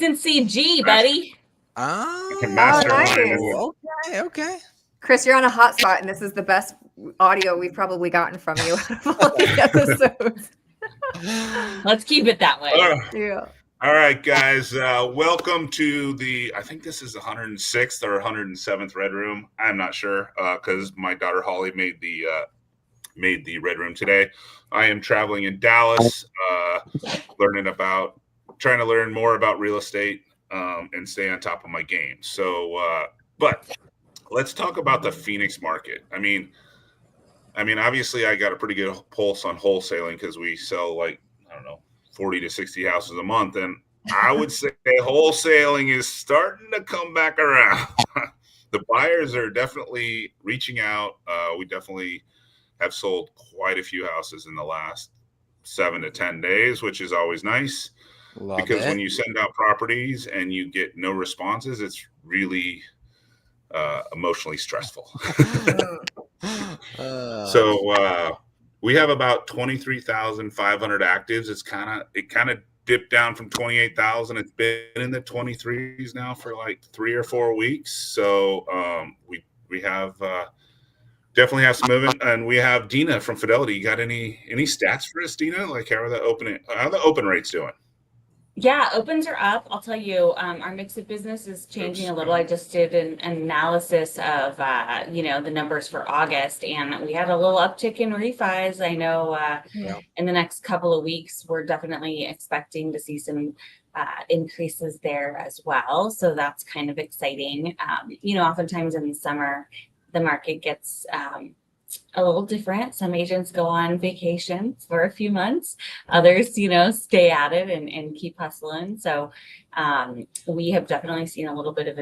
in CG, buddy. Nice. Okay. Chris, you're on a hot spot, and this is the best audio we've probably gotten from you out of all the episodes. Let's keep it that way. Yeah. All right, guys. Welcome to I think this is the 106th or 107th Redroom. I'm not sure because my daughter Holly made the Redroom today. I am traveling in Dallas, trying to learn more about real estate and stay on top of my game. So, but let's talk about the Phoenix market. I mean, obviously, I got a pretty good pulse on wholesaling because we sell 40 to 60 houses a month. And I would say wholesaling is starting to come back around. The buyers are definitely reaching out. We definitely have sold quite a few houses in the last 7 to 10 days, which is always nice. Because when you send out properties and you get no responses, it's really emotionally stressful. So we have about 23,500 actives. It kind of dipped down from 28,000. It's been in the 23s now for like 3 or 4 weeks. So we have definitely have some movement, and we have Dina from Fidelity. You got any stats for us, Dina? Like how are the open rates doing? Yeah, opens are up. I'll tell you, our mix of business is changing a little. I just did an analysis of, the numbers for August, and we had a little uptick in refis. I know in the next couple of weeks, we're definitely expecting to see some increases there as well. So that's kind of exciting. Oftentimes in the summer, the market gets a little different. Some agents go on vacations for a few months. Others, stay at it and keep hustling. So we have definitely seen a little bit of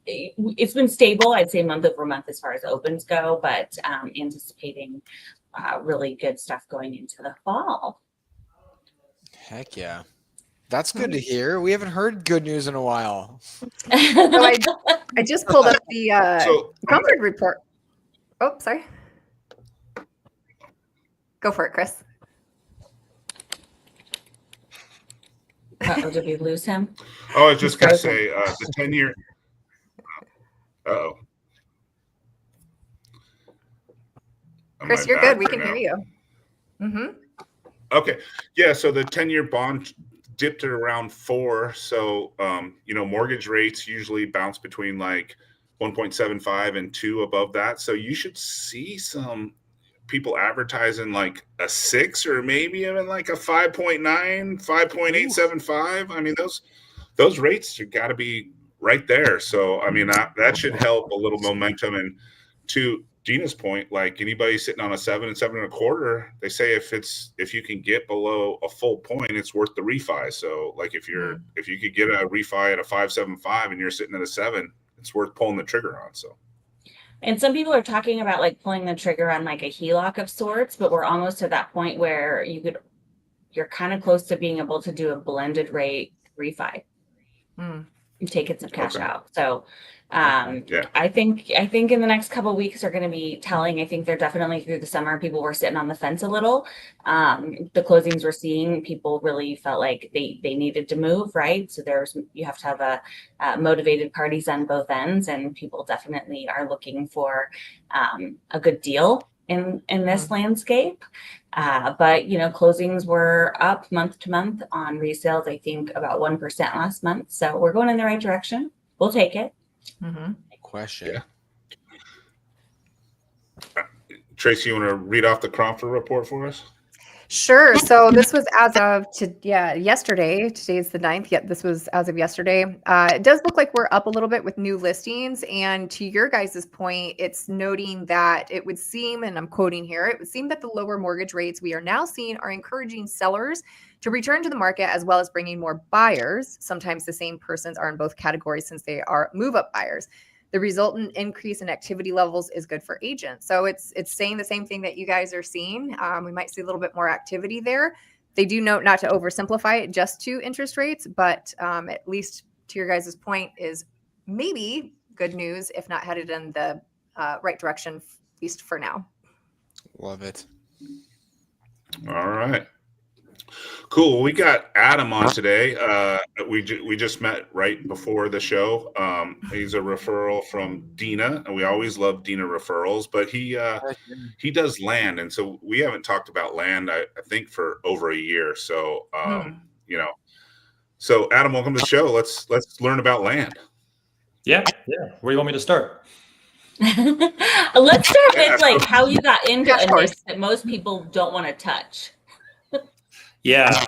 it's been stable, I'd say month over month as far as opens go, but anticipating really good stuff going into the fall. Heck yeah. That's good to hear. We haven't heard good news in a while. So I just pulled up the Comfort report. Oh, sorry. Go for it, Chris. Did we lose him? Oh, I was just going to say the 10-year. Uh-oh. Chris, you're good. We can hear you. Mm-hmm. Okay. Yeah, so the 10-year bond dipped at around 4. So, mortgage rates usually bounce between like 1.75 and 2 above that. So you should see some people advertising like a 6 or maybe even like a 5.9, 5.875. I mean, those rates have got to be right there. So, I mean, that should help a little momentum. And to Gina's point, like anybody sitting on a 7 and 7.25, they say if you can get below a full point, it's worth the refi. So like if you could get a refi at a 5.75 and you're sitting at a 7, it's worth pulling the trigger on. So. And some people are talking about like pulling the trigger on like a HELOC of sorts, but we're almost to that point where you're kind of close to being able to do a blended rate refi. And taking some cash out. So I think in the next couple of weeks are going to be telling. I think they're definitely through the summer. People were sitting on the fence a little. The closings we're seeing, people really felt like they needed to move, right? So you have to have a motivated parties on both ends, and people definitely are looking for a good deal in this landscape. But closings were up month to month on resales, I think about 1% last month. So we're going in the right direction. We'll take it. Question. Yeah. Tracy, you want to read off the Cromford report for us? Sure. So this was as of yesterday. Today's the 9th. Yep, this was as of yesterday. It does look like we're up a little bit with new listings. And to your guys' point, it's noting that it would seem, and I'm quoting here, it would seem that the lower mortgage rates we are now seeing are encouraging sellers to return to the market, as well as bringing more buyers. Sometimes the same persons are in both categories since they are move-up buyers. The resultant increase in activity levels is good for agents. So it's saying the same thing that you guys are seeing. We might see a little bit more activity there. They do note not to oversimplify it just to interest rates, but at least to your guys' point is maybe good news, if not headed in the right direction, at least for now. Love it. All right. Cool. We got Adam on today. We just met right before the show. He's a referral from Dina, and we always love Dina referrals. But he does land, and so we haven't talked about land. I think for over a year. So you know, so Adam, welcome to the show. Let's learn about land. Yeah. Where do you want me to start? Let's start with like how you got into Of a course. niche that most people don't want to touch. Yeah.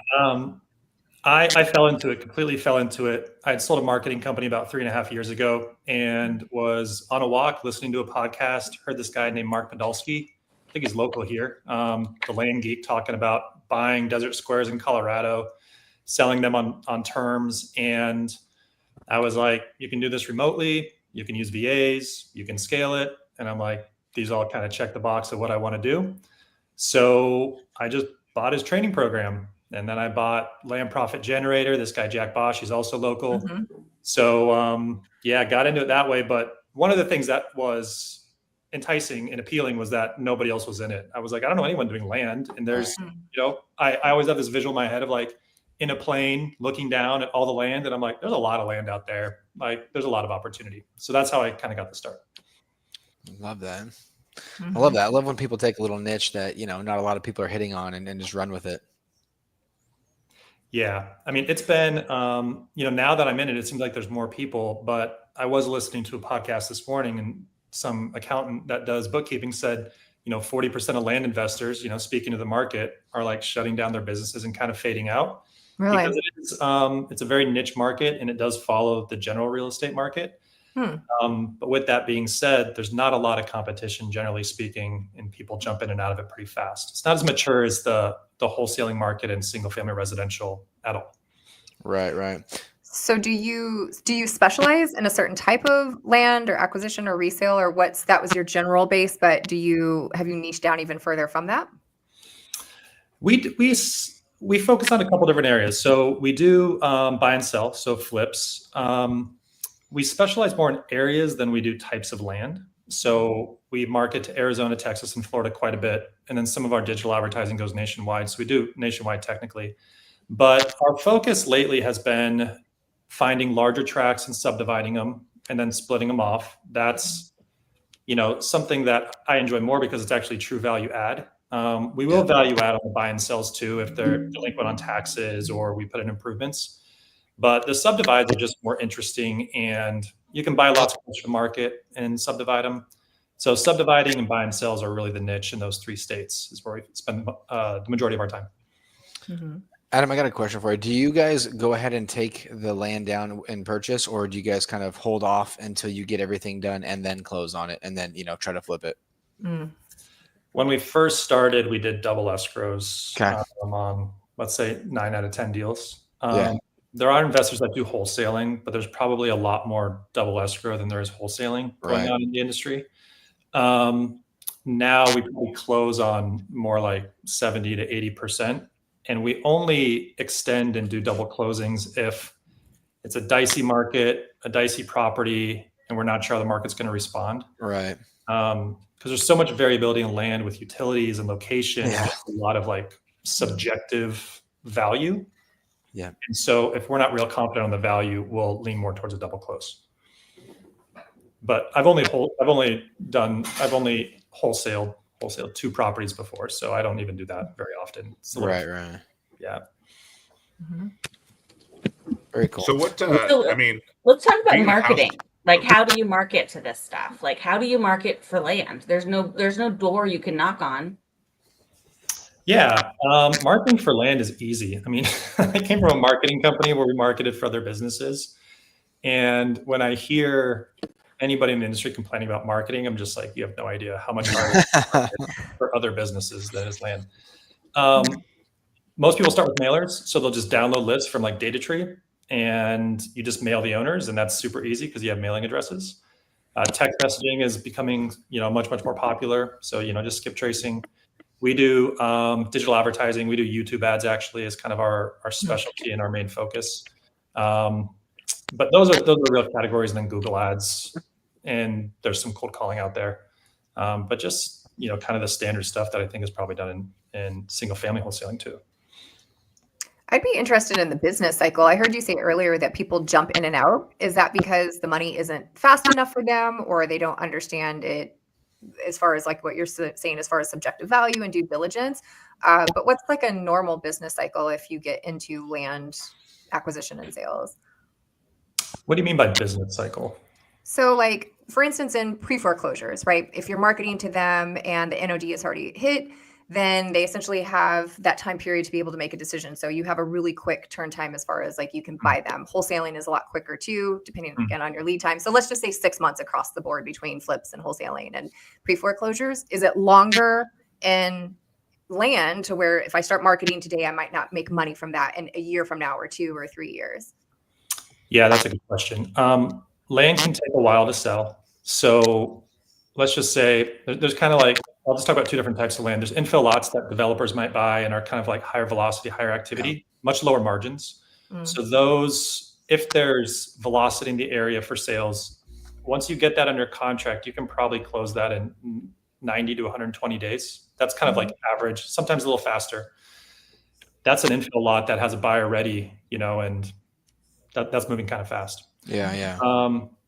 I completely fell into it. I had sold a marketing company about 3.5 years ago and was on a walk listening to a podcast, heard this guy named Mark Podolsky. I think he's local here. The Land Geek, talking about buying desert squares in Colorado, selling them on terms. And I was like, you can do this remotely. You can use VAs, you can scale it. And I'm like, these all kind of check the box of what I want to do. So I just bought his training program. And then I bought Land Profit Generator. This guy, Jack Bosch, he's also local. Mhm. So got into it that way. But one of the things that was enticing and appealing was that nobody else was in it. I was like, I don't know anyone doing land. And there's, I always have this visual in my head of like in a plane looking down at all the land. And I'm like, there's a lot of land out there. Like there's a lot of opportunity. So that's how I kind of got the start. Love that. Mhm. I love that. I love when people take a little niche that, not a lot of people are hitting on and just run with it. Yeah. I mean, it's been, now that I'm in it, it seems like there's more people, but I was listening to a podcast this morning and some accountant that does bookkeeping said, 40% of land investors, speaking to the market, are like shutting down their businesses and kind of fading out. Really? Because it's a very niche market and it does follow the general real estate market. But with that being said, there's not a lot of competition, generally speaking, and people jump in and out of it pretty fast. It's not as mature as the wholesaling market and single family residential at all. Right. So do you specialize in a certain type of land or acquisition or resale, or that was your general base, but have you niched down even further from that? We focus on a couple different areas. So we do buy and sell, so flips. We specialize more in areas than we do types of land. So we market to Arizona, Texas, and Florida quite a bit. And then some of our digital advertising goes nationwide. So we do nationwide technically. But our focus lately has been finding larger tracts and subdividing them and then splitting them off. That's, something that I enjoy more because it's actually true value add. We will value add on the buy and sells too if they're delinquent on taxes or we put in improvements. But the subdivides are just more interesting, and you can buy lots closer to market and subdivide them. So subdividing and buy and sells are really the niche in those 3 states is where we spend the majority of our time. Mm-hmm. Adam, I got a question for you. Do you guys go ahead and take the land down and purchase, or do you guys kind of hold off until you get everything done and then close on it and then, try to flip it? When we first started, we did double escrows on, let's say, 9 out of 10 deals. There are investors that do wholesaling, but there's probably a lot more double escrow than there is wholesaling going on in the industry. Now we close on more like 70 to 80%. And we only extend and do double closings if it's a dicey market, a dicey property, and we're not sure how the market's going to respond. Right. Because there's so much variability in land with utilities and location, a lot of like subjective value. Yeah. And so if we're not real confident on the value, we'll lean more towards a double close. But I've only wholesaled 2 properties before, so I don't even do that very often. Right. Yeah. Mm-hmm. Very cool. So what? Let's talk about marketing. Like, how do you market to this stuff? Like, how do you market for land? There's no door you can knock on. Yeah, marketing for land is easy. I mean, I came from a marketing company where we marketed for other businesses, and when I hear anybody in the industry complaining about marketing, I'm just like, you have no idea how much harder for other businesses than is land. Most people start with mailers, so they'll just download lists from like DataTree, and you just mail the owners, and that's super easy because you have mailing addresses. Text messaging is becoming, much more popular. So, just skip tracing. We do digital advertising. We do YouTube ads actually as kind of our specialty and our main focus. But those are real categories, and then Google ads, and there's some cold calling out there. But just, kind of the standard stuff that I think is probably done in single family wholesaling too. I'd be interested in the business cycle. I heard you say earlier that people jump in and out. Is that because the money isn't fast enough for them, or they don't understand it as far as like what you're saying, as far as subjective value and due diligence? But what's like a normal business cycle if you get into land acquisition and sales? What do you mean by business cycle? So like, for instance, in pre-foreclosures, right? If you're marketing to them and the NOD is already hit, then they essentially have that time period to be able to make a decision. So you have a really quick turn time as far as like you can buy them. Wholesaling is a lot quicker too, depending again on your lead time. So let's just say 6 months across the board between flips and wholesaling and pre-foreclosures. Is it longer in land to where if I start marketing today, I might not make money from that in a year from now or 2 or 3 years? Yeah, that's a good question. Land can take a while to sell. So let's just say there's kind of like, I'll just talk about two different types of land. There's infill lots that developers might buy and are kind of like higher velocity, higher activity, much lower margins. So those, if there's velocity in the area for sales, once you get that under contract, you can probably close that in 90 to 120 days. That's kind of like average, sometimes a little faster. That's an infill lot that has a buyer ready, and that's moving kind of fast. Yeah.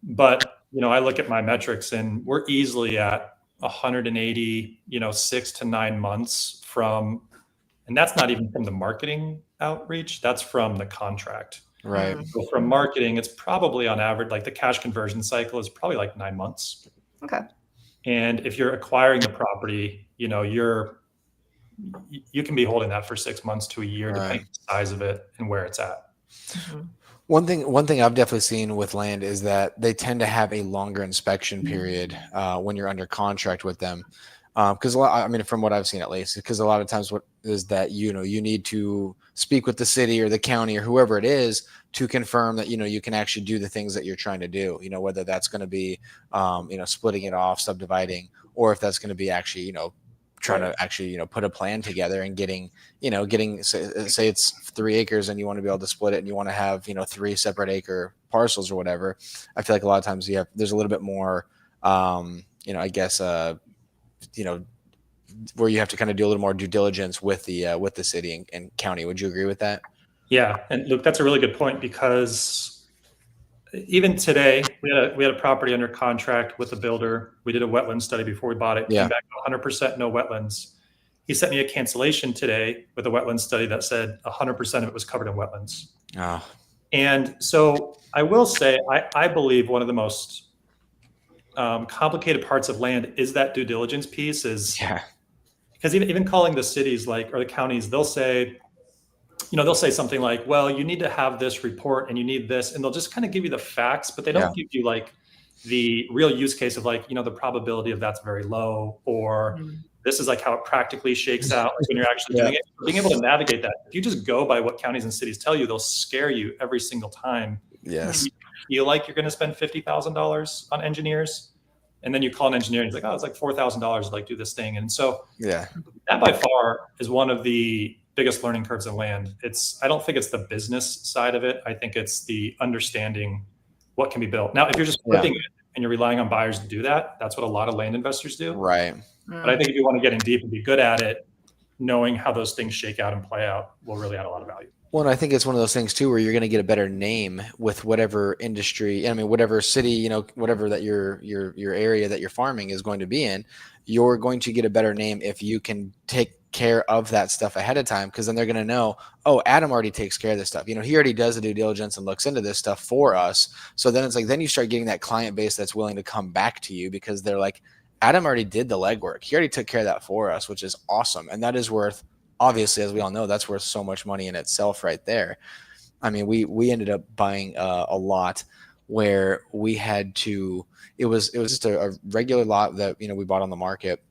But I look at my metrics and we're easily at 180, 6 to 9 months from, and that's not even from the marketing outreach, that's from the contract. Right. So from marketing, it's probably on average, like the cash conversion cycle is probably like 9 months. Okay. And if you're acquiring the property, you can be holding that for 6 months to a year, depending on the size of it and where it's at. One thing I've definitely seen with land is that they tend to have a longer inspection period when you're under contract with them. Because from what I've seen at least, because a lot of times what is that you need to speak with the city or the county or whoever it is to confirm that you can actually do the things that you're trying to do. Whether that's going to be splitting it off, subdividing, or if that's going to be actually trying to actually put a plan together and getting say it's 3 acres and you want to be able to split it and you want to have 3 separate acre parcels or whatever. I feel like a lot of times there's a little bit more I guess where you have to kind of do a little more due diligence with the city and county. Would you agree with that? Yeah, and Luke, that's a really good point, because even today we had a property under contract with a builder. We did a wetland study before we bought it. Yeah. Came back 100% no wetlands. He sent me a cancellation today with a wetland study that said 100% of it was covered in wetlands. Oh. And so I will say, I believe one of the most complicated parts of land is that due diligence piece. Because even calling the cities or the counties, they'll say something like, well, you need to have this report and you need this, and they'll just kind of give you the facts, but they don't give you the real use case of the probability of that's very low, or this is how it practically shakes out when you're actually doing it. Being able to navigate that. If you just go by what counties and cities tell you, they'll scare you every single time. Yes. You feel like you're going to spend $50,000 on engineers, and then you call an engineer and he's like, oh, it's like $4,000 to do this thing. And so that by far is one of the biggest learning curves in land. I don't think it's the business side of it. I think it's the understanding what can be built. Now, if you're just flipping it and you're relying on buyers to do that, that's what a lot of land investors do. Right. But I think if you want to get in deep and be good at it, knowing how those things shake out and play out will really add a lot of value. Well, and I think it's one of those things too, where you're going to get a better name with whatever industry, whatever city, whatever that your area that you're farming is going to be in, you're going to get a better name if you can take care of that stuff ahead of time, because then they're going to know, oh, Adam already takes care of this stuff. He already does the due diligence and looks into this stuff for us. So then it's then you start getting that client base that's willing to come back to you, because they're like, Adam already did the legwork. He already took care of that for us, which is awesome. And that is worth, obviously, as we all know, that's worth so much money in itself right there. We ended up buying a lot where we had to, it was just a regular lot that, we bought on the market,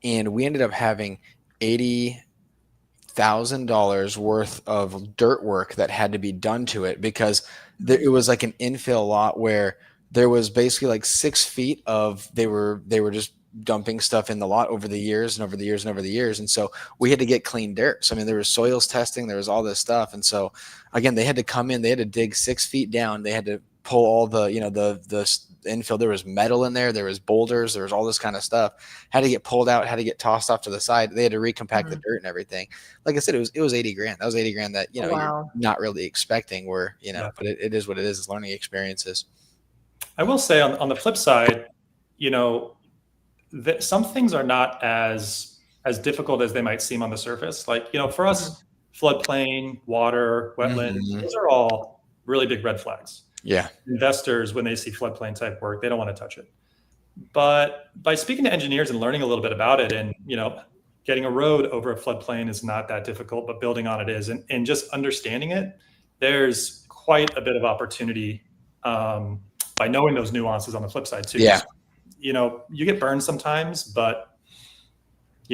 and we ended up having $80,000 worth of dirt work that had to be done to it, because it was like an infill lot where there was basically 6 feet of, they were just dumping stuff in the lot over the years. And so we had to get clean dirt. So, there was soils testing, there was all this stuff. And so again, they had to come in, they had to dig 6 feet down. They had to pull all the, the infill. There was metal in there. There was boulders. There was all this kind of stuff. Had to get pulled out. Had to get tossed off to the side. They had to recompact the dirt and everything. Like I said, it was 80 grand. That was 80 grand that, Wow. you're not really expecting where, Yeah. but it is what it is. It's learning experiences. I will say on the flip side, that some things are not as difficult as they might seem on the surface. Like, for us, floodplain, water, wetlands, those are all really big red flags. Yeah. Investors, when they see floodplain type work, they don't want to touch it. But by speaking to engineers and learning a little bit about it, and getting a road over a floodplain is not that difficult, but building on it is, and just understanding it, there's quite a bit of opportunity by knowing those nuances on the flip side too. Yeah. You get burned sometimes, but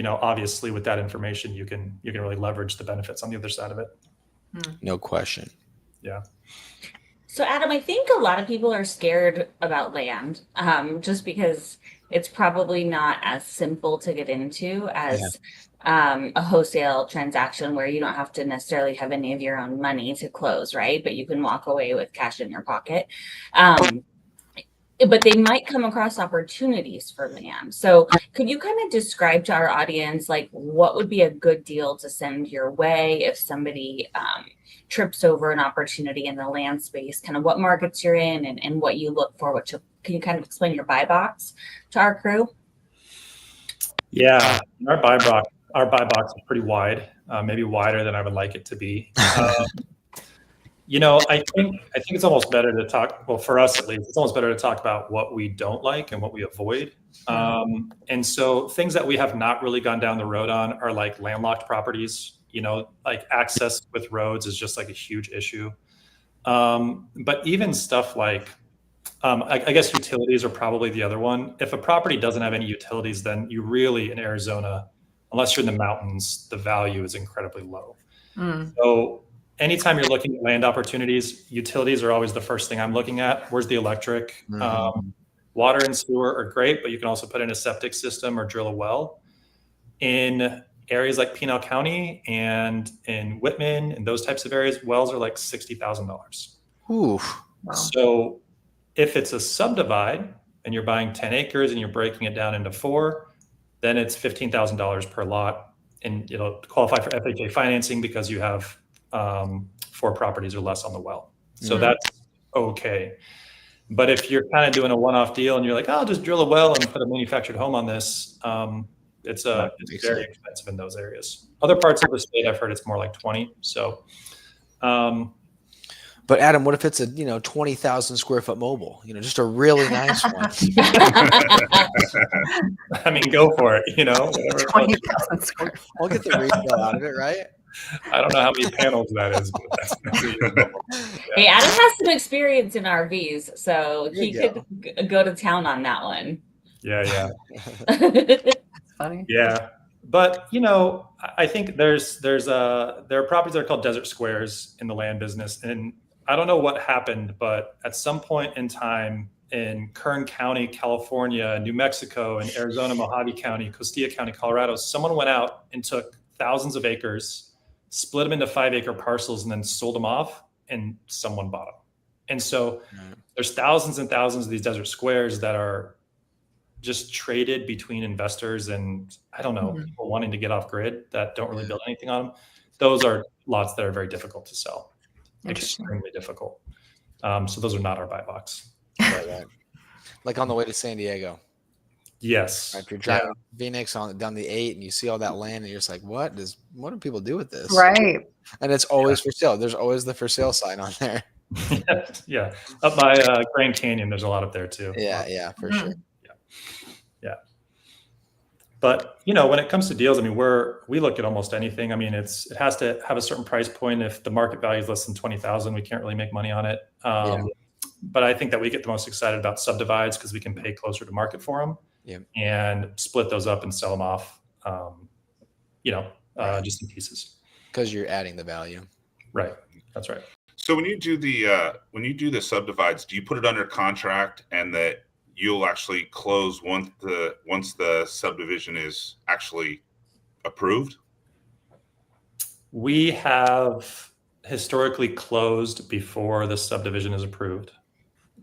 obviously with that information, you can really leverage the benefits on the other side of it. No question. Yeah. So Adam, I think a lot of people are scared about land, just because it's probably not as simple to get into as a wholesale transaction where you don't have to necessarily have any of your own money to close, right? But you can walk away with cash in your pocket. But they might come across opportunities for land. So could you kind of describe to our audience, like, what would be a good deal to send your way if somebody trips over an opportunity in the land space, kind of what markets you're in and what you look for? Can you kind of explain your buy box to our crew? Yeah, our buy box is pretty wide, maybe wider than I would like it to be. I think it's almost better to talk. Well, for us at least, it's almost better to talk about what we don't like and what we avoid. And so things that we have not really gone down the road on are like landlocked properties. Like access with roads is just like a huge issue. But even stuff like, I guess utilities are probably the other one. If a property doesn't have any utilities, then you really, in Arizona, unless you're in the mountains, the value is incredibly low. So anytime you're looking at land opportunities, utilities are always the first thing I'm looking at. Where's the electric? Water and sewer are great, but you can also put in a septic system or drill a well. In areas like Pinal County and in Whitman and those types of areas, wells are like $60,000. Ooh. Wow. So if it's a subdivide and you're buying 10 acres and you're breaking it down into 4, then it's $15,000 per lot. And it'll qualify for FHA financing because you have 4 properties or less on the well. So that's okay. But if you're kind of doing a one-off deal and you're like, I'll just drill a well and put a manufactured home on this, it's very expensive in those areas. Other parts of the state, I've heard it's more like 20. So, but Adam, what if it's a 20,000 square foot mobile? Just a really nice one. I mean, go for it. 20,000 square feet. I'll get the resale out of it, right? I don't know how many panels that is. But that's Hey, Adam has some experience in RVs, so he There could go to town on that one. Yeah. That's funny. Yeah. But, I think there are properties that are called desert squares in the land business. And I don't know what happened, but at some point in time in Kern County, California, New Mexico, and Arizona, Mojave County, Costilla County, Colorado, someone went out and took thousands of acres, split them into 5-acre parcels, and then sold them off, and someone bought them. And so there's thousands and thousands of these desert squares that are just traded between investors and, I don't know, people wanting to get off grid that don't really build anything on them. Those are lots that are very difficult to sell. Extremely difficult. So those are not our buy box. Right. Like on the way to San Diego. Yes. Right, if you're driving Phoenix down the 8 and you see all that land and you're just like, what do people do with this? Right. And it's always for sale. There's always the for sale sign on there. Yeah. Up by Grand Canyon, there's a lot up there too. Yeah, for sure. Yeah. But when it comes to deals, I mean, we look at almost anything. I mean, it has to have a certain price point. If the market value is less than 20,000, we can't really make money on it. But I think that we get the most excited about subdivides because we can pay closer to market for them and split those up and sell them off, just in pieces. Because you're adding the value. Right. That's right. So when you do the subdivides, do you put it under contract and that you'll actually close once the subdivision is actually approved? We have historically closed before the subdivision is approved.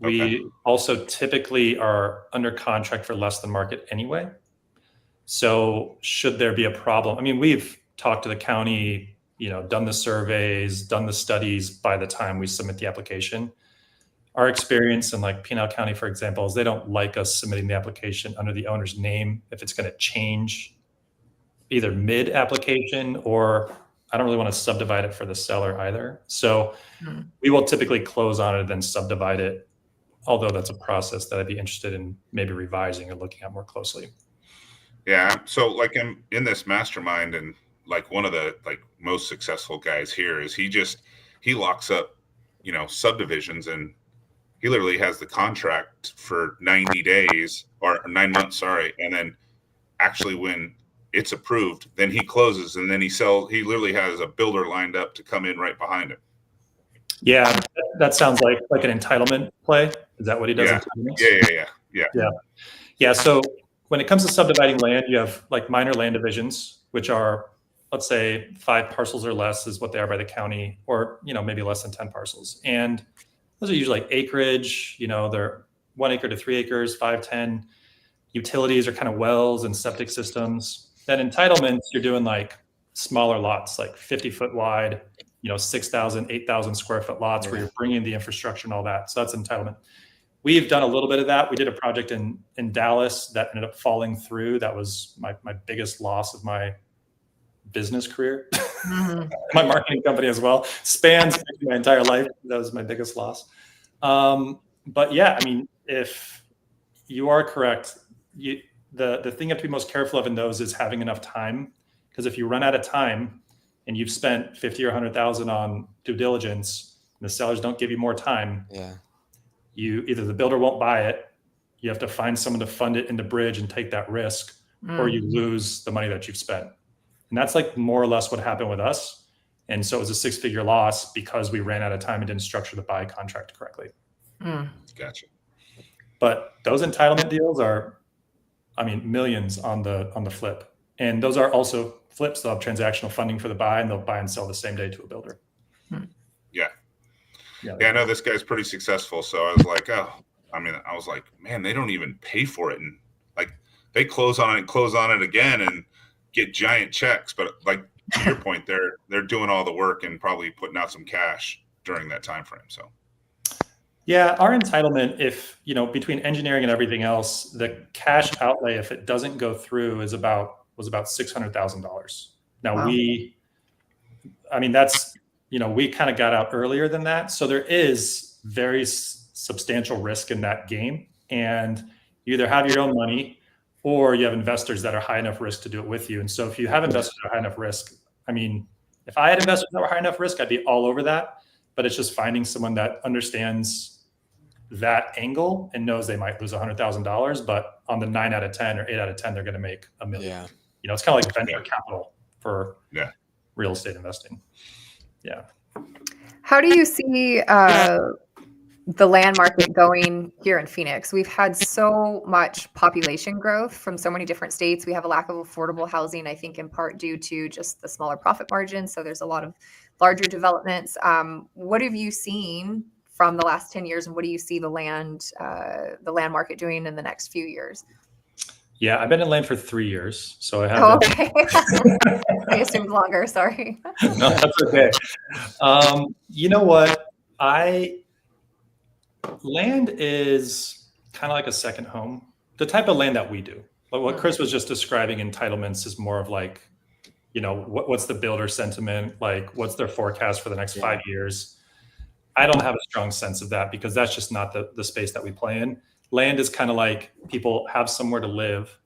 We also typically are under contract for less than market anyway. So should there be a problem, I mean, we've talked to the county, done the surveys, done the studies by the time we submit the application. Our experience in like Pinal County, for example, is they don't like us submitting the application under the owner's name if it's going to change either mid-application, or I don't really want to subdivide it for the seller either. So we will typically close on it and then subdivide it, although that's a process that I'd be interested in maybe revising or looking at more closely. Yeah. So like in this mastermind, and like one of the like most successful guys here is he locks up, subdivisions, and he literally has the contract for 90 days or 9 months, sorry. And then actually when it's approved, then he closes, and then he literally has a builder lined up to come in right behind him. Yeah, that sounds like an entitlement play. Is that what he does? Yeah. So when it comes to subdividing land, you have like minor land divisions, which are, let's say 5 parcels or less is what they are by the county, or, maybe less than 10 parcels. And those are usually like acreage, they're 1 acre to 3 acres, 5, 10. Utilities are kind of wells and septic systems. Then entitlements, you're doing like smaller lots, like 50-foot wide, 6,000, 8,000 square foot lots where you're bringing the infrastructure and all that. So that's entitlement. We've done a little bit of that. We did a project in Dallas that ended up falling through. That was my biggest loss of my business career. My marketing company as well. Spans my entire life. That was my biggest loss. But yeah, I mean, if you are correct, the thing you have to be most careful of in those is having enough time. Because if you run out of time and you've spent 50 or 100,000 on due diligence, and the sellers don't give you more time, either the builder won't buy it, you have to find someone to fund it in the bridge and take that risk, or you lose the money that you've spent. And that's like more or less what happened with us. And so it was a 6-figure loss because we ran out of time and didn't structure the buy contract correctly. Gotcha. But those entitlement deals are, I mean, millions on the flip. And those are also flips. They'll have transactional funding for the buy, and they'll buy and sell the same day to a builder. Yeah, I know this guy's pretty successful. So I was like, I was like, man, they don't even pay for it. And like they close on it again and get giant checks. But like to your point, they're doing all the work and probably putting out some cash during that time frame. So yeah, our entitlement, if between engineering and everything else, the cash outlay, if it doesn't go through, was about $600,000. Now wow. That's we kind of got out earlier than that, so there is very substantial risk in that game, and you either have your own money or you have investors that are high enough risk to do it with you. And so if you have investors that are high enough risk, I mean, if I had investors that were high enough risk, I'd be all over that. But it's just finding someone that understands that angle and knows they might lose $100,000, but on the 9 out of 10 or 8 out of 10, they're going to make $1 million. It's kind of like venture capital for real estate investing. Yeah. How do you see the land market going here in Phoenix? We've had so much population growth from so many different states. We have a lack of affordable housing, I think in part due to just the smaller profit margins. So there's a lot of larger developments. What have you seen from the last 10 years, and what do you see the land market doing in the next few years? Yeah, I've been in land for 3 years, so I have. Okay. I assumed longer. Sorry. No, that's okay. You know what? Land is kind of like a second home. The type of land that we do, but what Chris was just describing, entitlements, is more of like, what's the builder sentiment? Like, what's their forecast for the next 5 years? I don't have a strong sense of that because that's just not the space that we play in. Land is kind of like people have somewhere to live.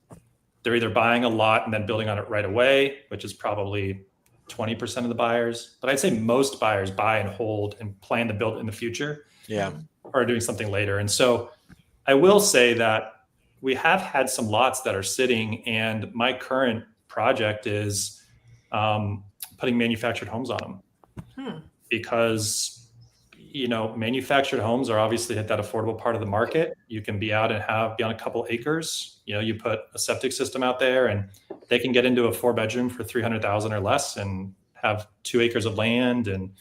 They're either buying a lot and then building on it right away, which is probably 20% of the buyers. But I'd say most buyers buy and hold and plan to build in the future. Yeah. Or doing something later. And so I will say that we have had some lots that are sitting, and my current project is putting manufactured homes on them because manufactured homes are obviously at that affordable part of the market. You can be out and be on a couple acres. You put a septic system out there, and they can get into a 4-bedroom for $300,000 or less, and have 2 acres of land. And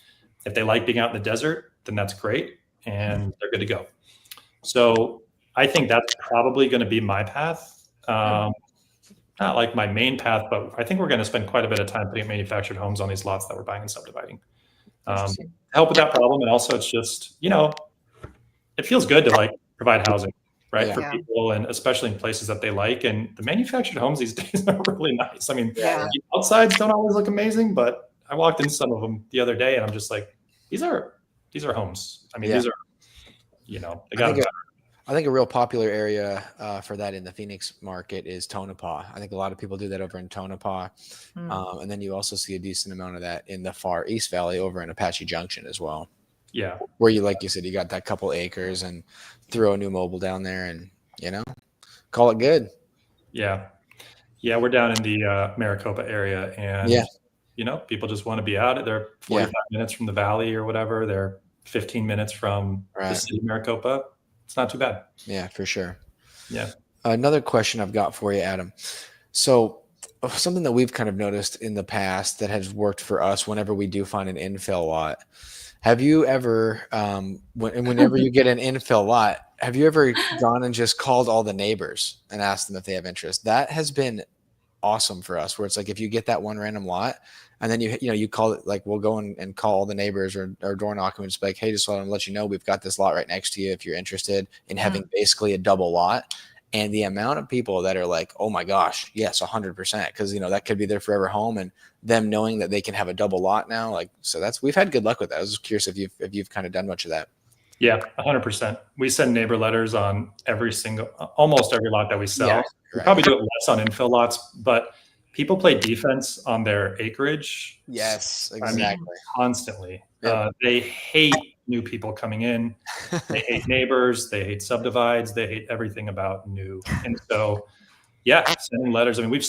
if they like being out in the desert, then that's great, and they're good to go. So I think that's probably going to be my path. Not like my main path, but I think we're going to spend quite a bit of time putting manufactured homes on these lots that we're buying and subdividing. Help with that problem. And also it's just, it feels good to like provide housing, right? Yeah. For people, and especially in places that they like. And the manufactured homes these days are really nice. I mean, Yeah. the outsides don't always look amazing, but I walked into some of them the other day and I'm just like, these are homes. I mean, these are, they got I think a real popular area for that in the Phoenix market is Tonopah. I think a lot of people do that over in Tonopah. And then you also see a decent amount of that in the far East Valley over in Apache Junction as well. Yeah. Where you, like you said, you got that couple acres and throw a new mobile down there and, call it good. Yeah. Yeah. We're down in the Maricopa area and, people just want to be out. They're 45 minutes from the valley or whatever. They're 15 minutes from the city of Maricopa. It's not too bad. Yeah, for sure. Yeah. Another question I've got for you, Adam. So something that we've kind of noticed in the past that has worked for us whenever we do find an infill lot. Have you ever, whenever you get an infill lot, have you ever gone and just called all the neighbors and asked them if they have interest? That has been awesome for us, where it's like if you get that one random lot and then you call it, like we'll go and call all the neighbors or door knock and just be like, hey, just want to let you know we've got this lot right next to you if you're interested in having basically a double lot. And the amount of people that are like, oh my gosh, yes, 100%, because that could be their forever home, and them knowing that they can have a double lot now, we've had good luck with that. I was just curious if you've kind of done much of that. Yeah, 100%. We send neighbor letters on almost every lot that we sell. Yeah, we probably do it less on infill lots, but people play defense on their acreage. Yes, exactly. I mean, constantly. Yep. They hate new people coming in. They hate neighbors. They hate subdivides. They hate everything about new. And so, sending letters. I mean, I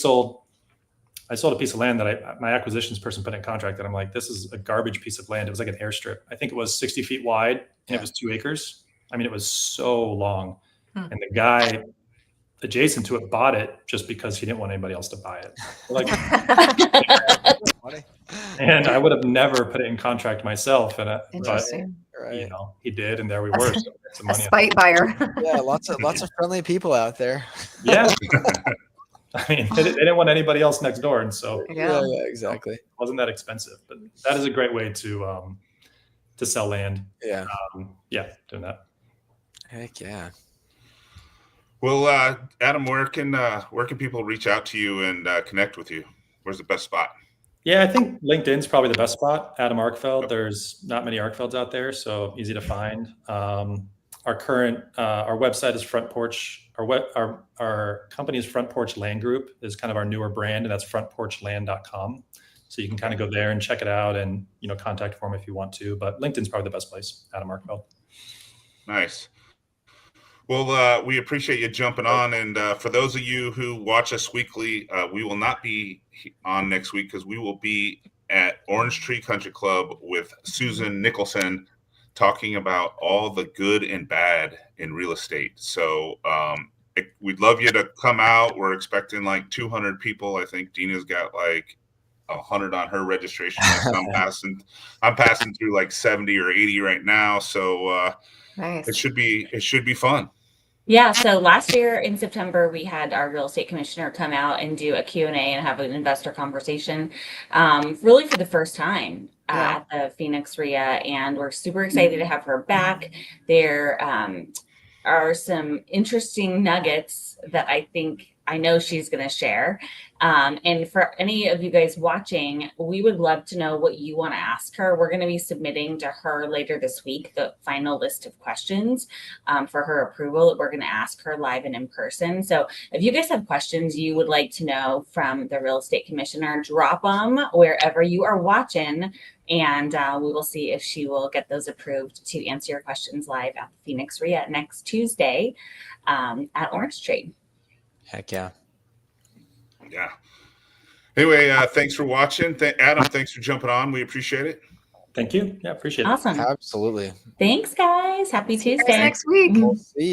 sold a piece of land that my acquisitions person put in contract that I'm like, this is a garbage piece of land. It was like an airstrip. I think it was 60 feet wide and it was 2 acres. I mean, it was so long. And the guy adjacent to it bought it just because he didn't want anybody else to buy it. And I would have never put it in contract myself. But he did, and there we were. So a spite buyer. Yeah, lots of friendly people out there. Yeah. I mean, they didn't want anybody else next door, and so yeah, exactly. It wasn't that expensive, but that is a great way to sell land. Yeah, doing that. Heck yeah. Well, Adam, where can people reach out to you and connect with you? Where's the best spot? Yeah, I think LinkedIn's probably the best spot. Adam Arkfeld. There's not many Arkfelds out there, so easy to find. Our website is Front Porch. Our company is Front Porch Land Group, is kind of our newer brand, and that's frontporchland.com. So you can kind of go there and check it out, and contact form if you want to. But LinkedIn's probably the best place. Adam Arkfeld. Nice. Well, we appreciate you jumping on, and for those of you who watch us weekly, we will not be on next week because we will be at Orange Tree Country Club with Susan Nicholson, talking about all the good and bad in real estate. So we'd love you to come out. We're expecting like 200 people. I think Dina's got like 100 on her registration. I'm passing through like 70 or 80 right now. So nice. It should be fun. Yeah, so last year in September, we had our real estate commissioner come out and do a Q&A and have an investor conversation, really for the first time at the Phoenix RIA, and we're super excited to have her back. There are some interesting nuggets that I know she's going to share. And for any of you guys watching, we would love to know what you want to ask her. We're going to be submitting to her later this week the final list of questions for her approval that we're going to ask her live and in person. So if you guys have questions you would like to know from the real estate commissioner, drop them wherever you are watching, and we will see if she will get those approved to answer your questions live at the Phoenix RIA next Tuesday at Orange Tree. Heck yeah. Yeah. Anyway, thanks for watching. Adam, thanks for jumping on. We appreciate it. Thank you. Yeah, appreciate it. Awesome. Absolutely. Thanks, guys. Happy Tuesday. Next week. We'll see ya.